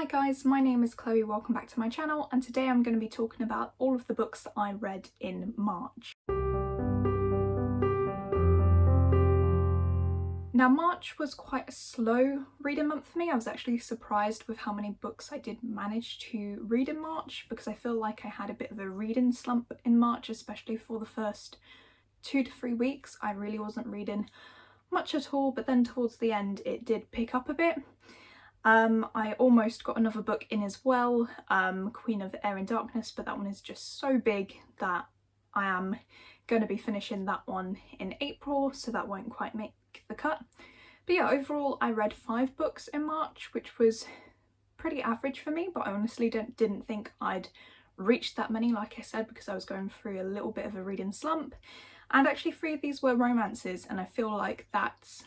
guys, my name is Chloe, welcome back to my channel, and today I'm going to be talking about all of the books that I read in March. Now March was quite a slow reading month for me. I was actually surprised with how many books I did manage to read in March, because I feel like I had a bit of a reading slump in March, especially for the first 2 to 3 weeks. I really wasn't reading much at all, but then towards the end it did pick up a bit. I almost got another book in as well, Queen of Air and Darkness, but that one is just so big that I am going to be finishing that one in April, so that won't quite make the cut. But yeah, overall I read 5 books in March, which was pretty average for me, but I honestly didn't think I'd reached that many, like I said, because I was going through a little bit of a reading slump. And actually 3 of these were romances, and I feel like that's,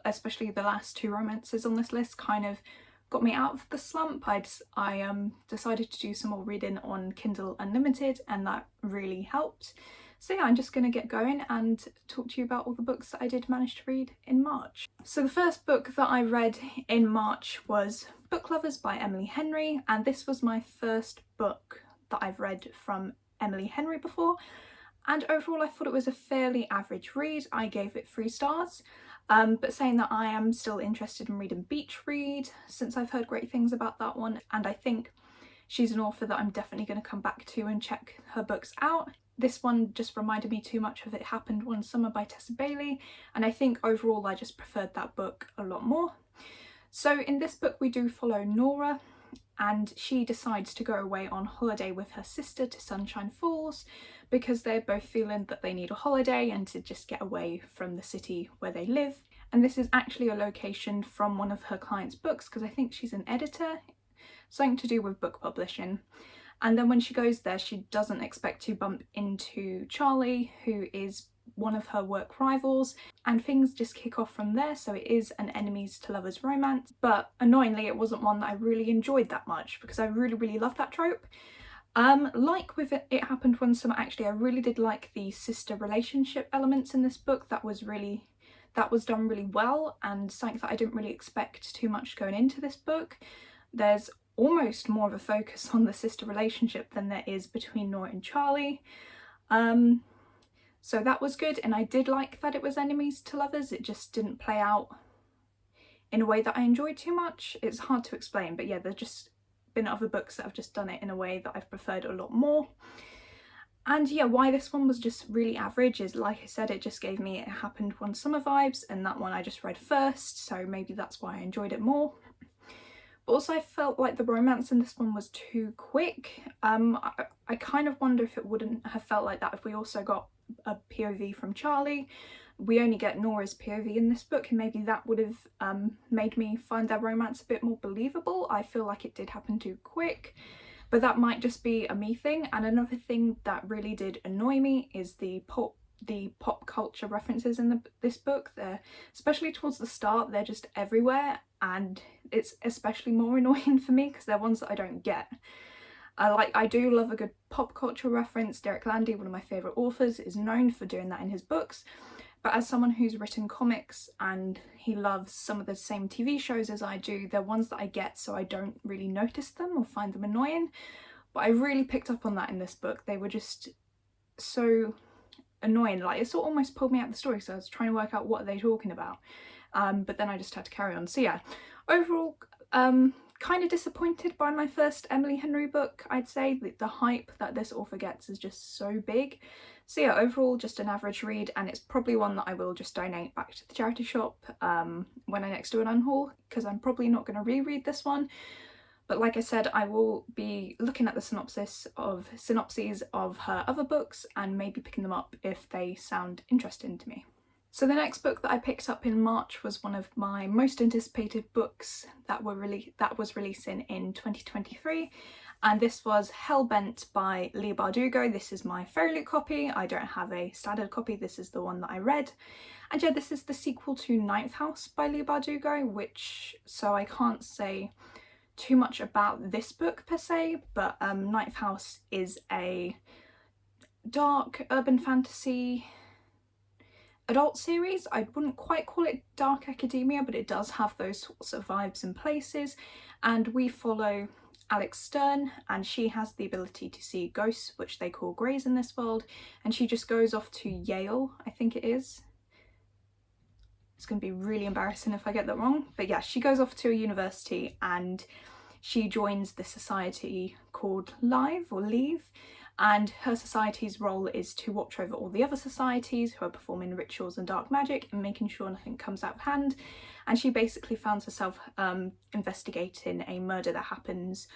especially the last 2 romances on this list, kind of got me out of the slump. I decided to do some more reading on Kindle Unlimited, and that really helped. So yeah, I'm just going to get going and talk to you about all the books that I did manage to read in March. So the first book that I read in March was Book Lovers by Emily Henry, and this was my first book that I've read from Emily Henry before, and overall I thought it was a fairly average read. I gave it 3 stars. But saying that, I am still interested in reading Beach Read, since I've heard great things about that one, and I think she's an author that I'm definitely going to come back to and check her books out. This one just reminded me too much of It Happened One Summer by Tessa Bailey, and I think overall I just preferred that book a lot more. So in this book we do follow Nora, and she decides to go away on holiday with her sister to Sunshine Falls, because they're both feeling that they need a holiday and to just get away from the city where they live. And this is actually a location from one of her clients' books, because I think she's an editor, something to do with book publishing. And then when she goes there, she doesn't expect to bump into Charlie, who is one of her work rivals, and things just kick off from there. So it is an enemies to lovers romance, but annoyingly it wasn't one that I really enjoyed that much, because I really love that trope. Like with It Happened One Summer, actually I really did like the sister relationship elements in this book. That was done really well, and something that I didn't really expect too much going into this book. There's almost more of a focus on the sister relationship than there is between Nora and Charlie. So that was good, and I did like that it was enemies to lovers. It just didn't play out in a way that I enjoyed too much. It's hard to explain, but yeah, there's just been other books that have just done it in a way that I've preferred a lot more. And yeah, why this one was just really average is, like I said, it just gave me It Happened One Summer vibes, and that one I just read first, so maybe that's why I enjoyed it more. But also I felt like the romance in this one was too quick. I kind of wonder if it wouldn't have felt like that if we also got a POV from Charlie. We only get Nora's POV in this book, and maybe that would have made me find their romance a bit more believable. I feel like it did happen too quick, but that might just be a me thing. And another thing that really did annoy me is the pop culture references in this book. They're, especially towards the start, they're just everywhere, and it's especially more annoying for me because they're ones that I don't get. I do love a good pop culture reference. Derek Landy, one of my favourite authors, is known for doing that in his books. But as someone who's written comics and he loves some of the same TV shows as I do, they're ones that I get, so I don't really notice them or find them annoying. But I really picked up on that in this book. They were just so annoying. Like, it sort of almost pulled me out of the story, so I was trying to work out what are they talking about. But then I just had to carry on. So yeah, overall, kind of disappointed by my first Emily Henry book, I'd say. The hype that this author gets is just so big. So yeah, overall just an average read, and it's probably one that I will just donate back to the charity shop when I next do an unhaul, because I'm probably not going to reread this one. But like I said, I will be looking at the synopses of her other books and maybe picking them up if they sound interesting to me. So the next book that I picked up in March was one of my most anticipated books that was releasing in 2023, and this was Hellbent by Leigh Bardugo. This is my Fairy copy. I don't have a standard copy. This is the one that I read. And yeah, this is the sequel to Ninth House by Leigh Bardugo, so I can't say too much about this book per se, but Ninth House is a dark urban fantasy adult series. I wouldn't quite call it dark academia, but it does have those sorts of vibes and places. And we follow Alex Stern, and she has the ability to see ghosts, which they call greys in this world, and she just goes off to Yale, I think it is. It's going to be really embarrassing if I get that wrong, but yeah, she goes off to a university and she joins the society called Leave, and her society's role is to watch over all the other societies who are performing rituals and dark magic and making sure nothing comes out of hand. And she basically finds herself investigating a murder that happens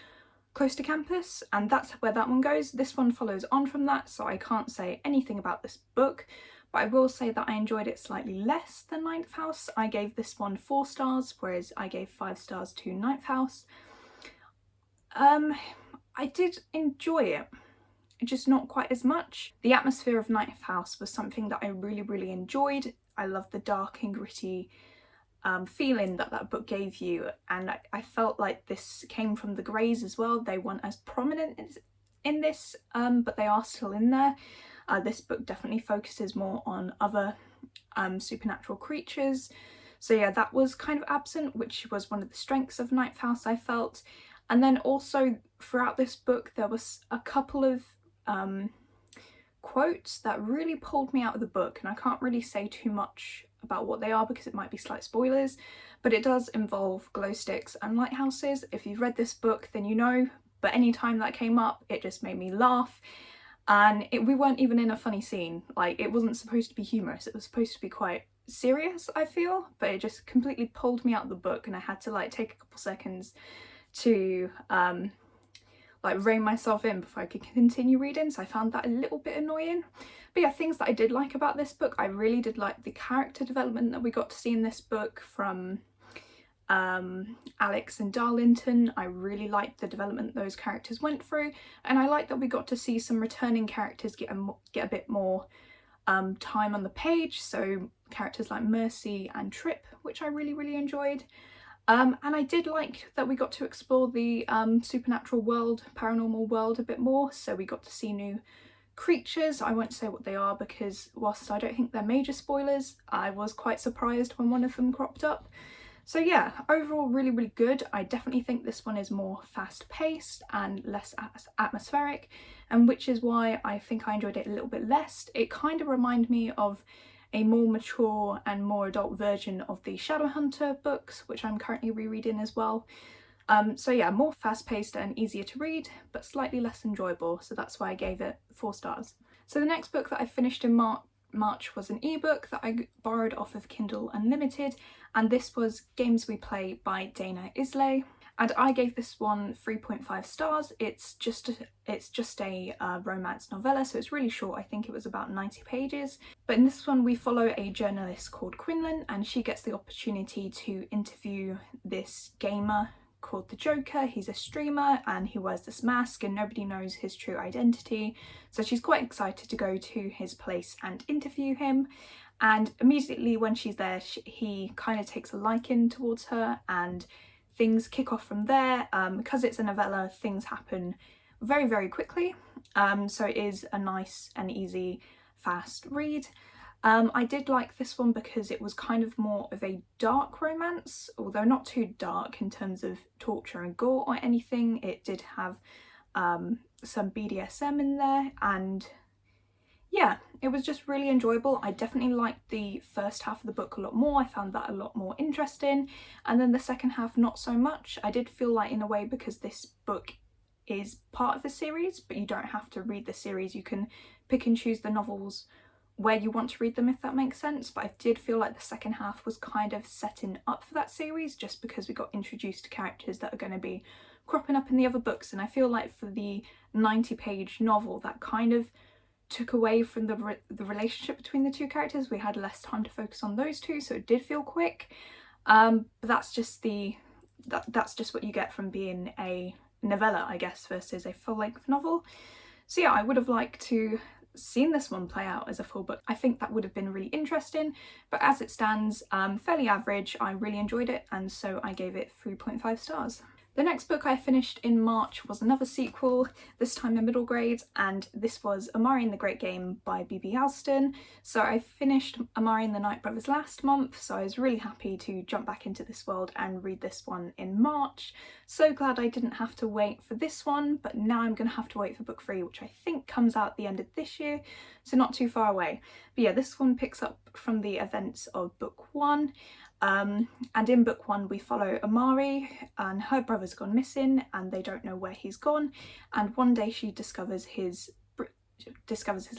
close to campus, and that's where that one goes. This one follows on from that, so I can't say anything about this book, but I will say that I enjoyed it slightly less than Ninth House. I gave this one 4 stars, whereas I gave 5 stars to Ninth House. I did enjoy it, just not quite as much. The atmosphere of Ninth House was something that I really enjoyed. I love the dark and gritty feeling that that book gave you, and I felt like this came from the Greys as well. They weren't as prominent in this, but they are still in there. This book definitely focuses more on other supernatural creatures. So yeah, that was kind of absent, which was one of the strengths of Ninth House, I felt. And then also throughout this book there was a couple of quotes that really pulled me out of the book, and I can't really say too much about what they are because it might be slight spoilers, but it does involve glow sticks and lighthouses. If you've read this book then you know, but any time that came up it just made me laugh. And we weren't even in a funny scene, like it wasn't supposed to be humorous, it was supposed to be quite serious, I feel, but it just completely pulled me out of the book, and I had to like take a couple seconds to like rein myself in before I could continue reading, so I found that a little bit annoying. But yeah, things that I did like about this book, I really did like the character development that we got to see in this book from Alex and Darlington. I really liked the development those characters went through, and I liked that we got to see some returning characters get a bit more time on the page, so characters like Mercy and Trip, which I really enjoyed. And I did like that we got to explore the supernatural world, paranormal world a bit more, so we got to see new creatures. I won't say what they are because whilst I don't think they're major spoilers, I was quite surprised when one of them cropped up. So yeah, overall really good. I definitely think this one is more fast-paced and less atmospheric, and which is why I think I enjoyed it a little bit less. It kind of reminded me of a more mature and more adult version of the Shadowhunter books, which I'm currently rereading as well. So yeah, more fast-paced and easier to read, but slightly less enjoyable, so that's why I gave it 4 stars. So the next book that I finished in March was an ebook that I borrowed off of Kindle Unlimited, and this was Games We Play by Dana Islay, and I gave this one 3.5 stars. It's just a romance novella, so it's really short. I think it was about 90 pages. But in this one we follow a journalist called Quinlan, and she gets the opportunity to interview this gamer called the Joker. He's a streamer and he wears this mask and nobody knows his true identity, so she's quite excited to go to his place and interview him. And immediately when she's there, he kind of takes a liking towards her, and things kick off from there. Because it's a novella, things happen very quickly, so it is a nice and easy fast read. I did like this one because it was kind of more of a dark romance, although not too dark in terms of torture and gore or anything. It did have some BDSM in there, and yeah, it was just really enjoyable. I definitely liked the first half of the book a lot more. I found that a lot more interesting, and then the second half not so much. I did feel like, in a way, because this book is part of the series, but you don't have to read the series, you can pick and choose the novels where you want to read them, if that makes sense. But I did feel like the second half was kind of setting up for that series, just because we got introduced to characters that are going to be cropping up in the other books, and I feel like for the 90-page novel that kind of took away from the relationship between the two characters. We had less time to focus on those two, so it did feel quick. But that's just what you get from being a novella, I guess, versus a full-length novel. So yeah, I would have liked to seen this one play out as a full book. I think that would have been really interesting, but as it stands, fairly average. I really enjoyed it, and so I gave it 3.5 stars. The next book I finished in March was another sequel, this time in middle grade, and this was Amari and the Great Game by B.B. Alston. So I finished Amari and the Night Brothers last month, so I was really happy to jump back into this world and read this one in March. So glad I didn't have to wait for this one, but now I'm going to have to wait for book 3, which I think comes out at the end of this year, so not too far away. But yeah, this one picks up from the events of book 1. And in book 1 we follow Amari, and her brother's gone missing and they don't know where he's gone, and one day she discovers his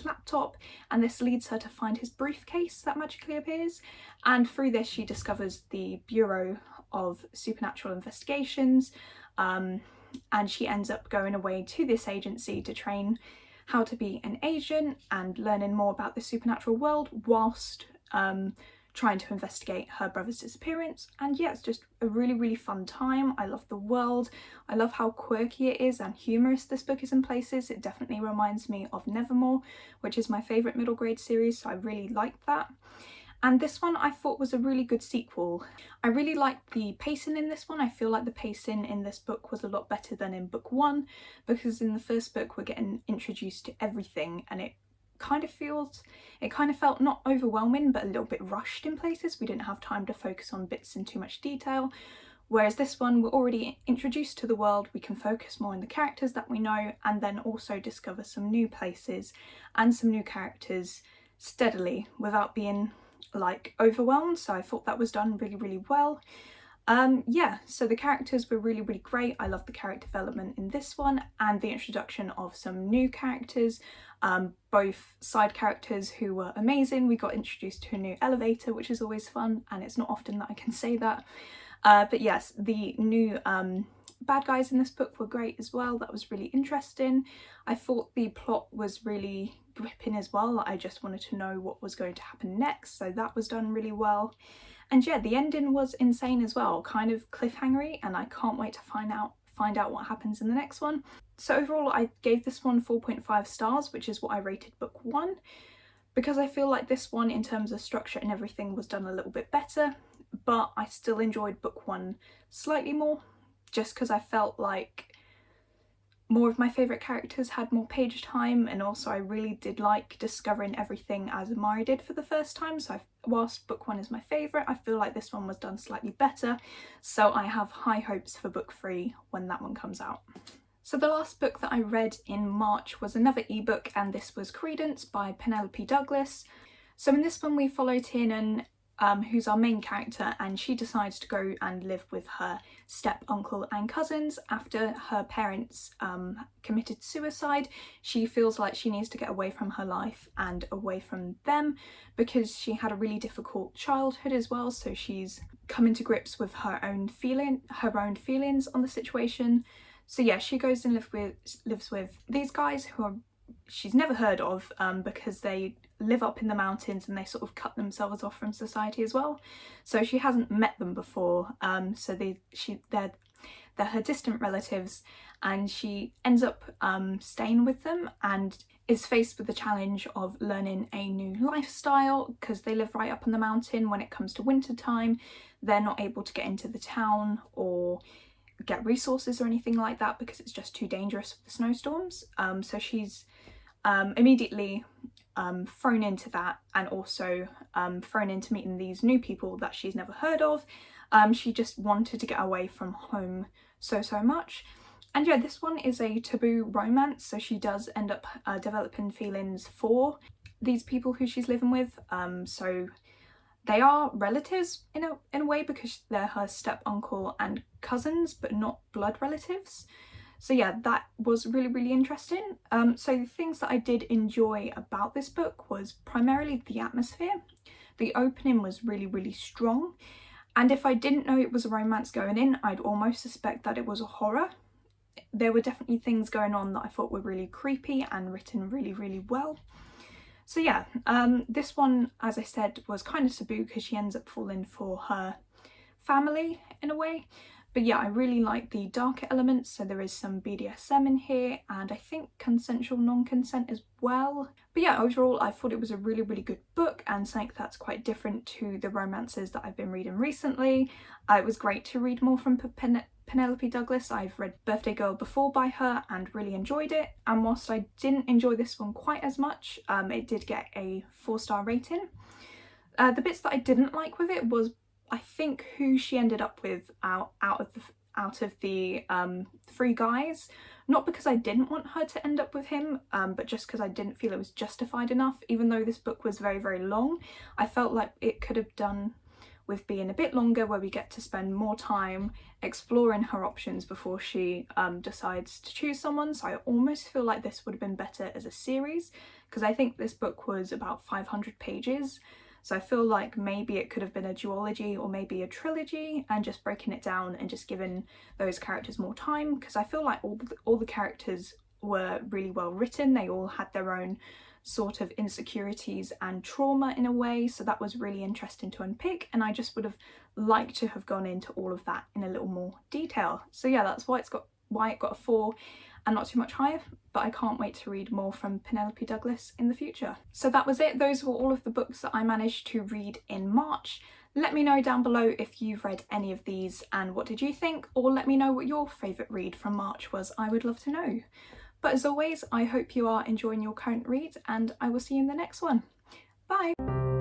laptop, and this leads her to find his briefcase that magically appears, and through this she discovers the Bureau of Supernatural Investigations, and she ends up going away to this agency to train how to be an agent and learning more about the supernatural world whilst trying to investigate her brother's disappearance. And yeah, it's just a really fun time. I love the world, I love how quirky it is and humorous this book is in places. It definitely reminds me of Nevermore, which is my favourite middle grade series, so I really liked that. And this one I thought was a really good sequel. I really liked the pacing in this one. I feel like the pacing in this book was a lot better than in book 1, because in the first book we're getting introduced to everything, and it kind of felt not overwhelming but a little bit rushed in places. We didn't have time to focus on bits in too much detail, whereas this one we're already introduced to the world, we can focus more on the characters that we know and then also discover some new places and some new characters steadily without being like overwhelmed. So I thought that was done really well. Yeah, so the characters were really great. I love the character development in this one and the introduction of some new characters, both side characters who were amazing. We got introduced to a new elevator, which is always fun, and it's not often that I can say that. But yes, the new bad guys in this book were great as well. That was really interesting. I thought the plot was really gripping as well. I just wanted to know what was going to happen next, so that was done really well. And yeah, the ending was insane as well, kind of cliffhangery, and I can't wait to find out what happens in the next one. So overall I gave this one 4.5 stars, which is what I rated book 1, because I feel like this one in terms of structure and everything was done a little bit better, but I still enjoyed book 1 slightly more, just because I felt like more of my favourite characters had more page time, and also I really did like discovering everything as Amari did for the first time. So whilst book 1 is my favourite, I feel like this one was done slightly better, so I have high hopes for book 3 when that one comes out. So the last book that I read in March was another ebook, and this was Credence by Penelope Douglas. So in this one we follow Tiernan, who's our main character, and she decides to go and live with her step uncle and cousins after her parents committed suicide. She feels like she needs to get away from her life and away from them because she had a really difficult childhood as well, so she's coming to grips with her own feelings on the situation. So yeah, she goes and lives with these guys who she's never heard of, because they live up in the mountains and they sort of cut themselves off from society as well. So she hasn't met them before, so they're her distant relatives, and she ends up staying with them and is faced with the challenge of learning a new lifestyle because they live right up on the mountain. When it comes to winter time, they're not able to get into the town or get resources or anything like that because it's just too dangerous with the snowstorms. So she's immediately thrown into that, and also thrown into meeting these new people that she's never heard of. She just wanted to get away from home so much. And yeah, this one is a taboo romance, so she does end up developing feelings for these people who she's living with. So they are relatives in a way because they're her step uncle and cousins, but not blood relatives. So yeah, that was really interesting. So the things that I did enjoy about this book was primarily the atmosphere. The opening was really strong, and if I didn't know it was a romance going in, I'd almost suspect that it was a horror. There were definitely things going on that I thought were really creepy and written really well. So yeah, this one, as I said, was kind of taboo because she ends up falling for her family in a way. But yeah, I really like the darker elements, so there is some BDSM in here, and I think consensual non-consent as well. But yeah, overall I thought it was a really good book, and something that's quite different to the romances that I've been reading recently. It was great to read more from Penelope Douglas. I've read Birthday Girl before by her and really enjoyed it, and whilst I didn't enjoy this one quite as much, it did get a 4-star rating. The bits that I didn't like with it was, I think, who she ended up with out of the 3 guys. Not because I didn't want her to end up with him, but just because I didn't feel it was justified enough. Even though this book was very, very long, I felt like it could have done with being a bit longer, where we get to spend more time exploring her options before she decides to choose someone. So I almost feel like this would have been better as a series, because I think this book was about 500 pages. So I feel like maybe it could have been a duology or maybe a trilogy, and just breaking it down and just giving those characters more time, because I feel like all the characters were really well written. They all had their own sort of insecurities and trauma in a way, so that was really interesting to unpick, and I just would have liked to have gone into all of that in a little more detail. So yeah, that's why it got a 4 and not too much higher, but I can't wait to read more from Penelope Douglas in the future. So that was it. Those were all of the books that I managed to read in March. Let me know down below if you've read any of these and what did you think, or let me know what your favourite read from March was. I would love to know. But as always, I hope you are enjoying your current read, and I will see you in the next one. Bye!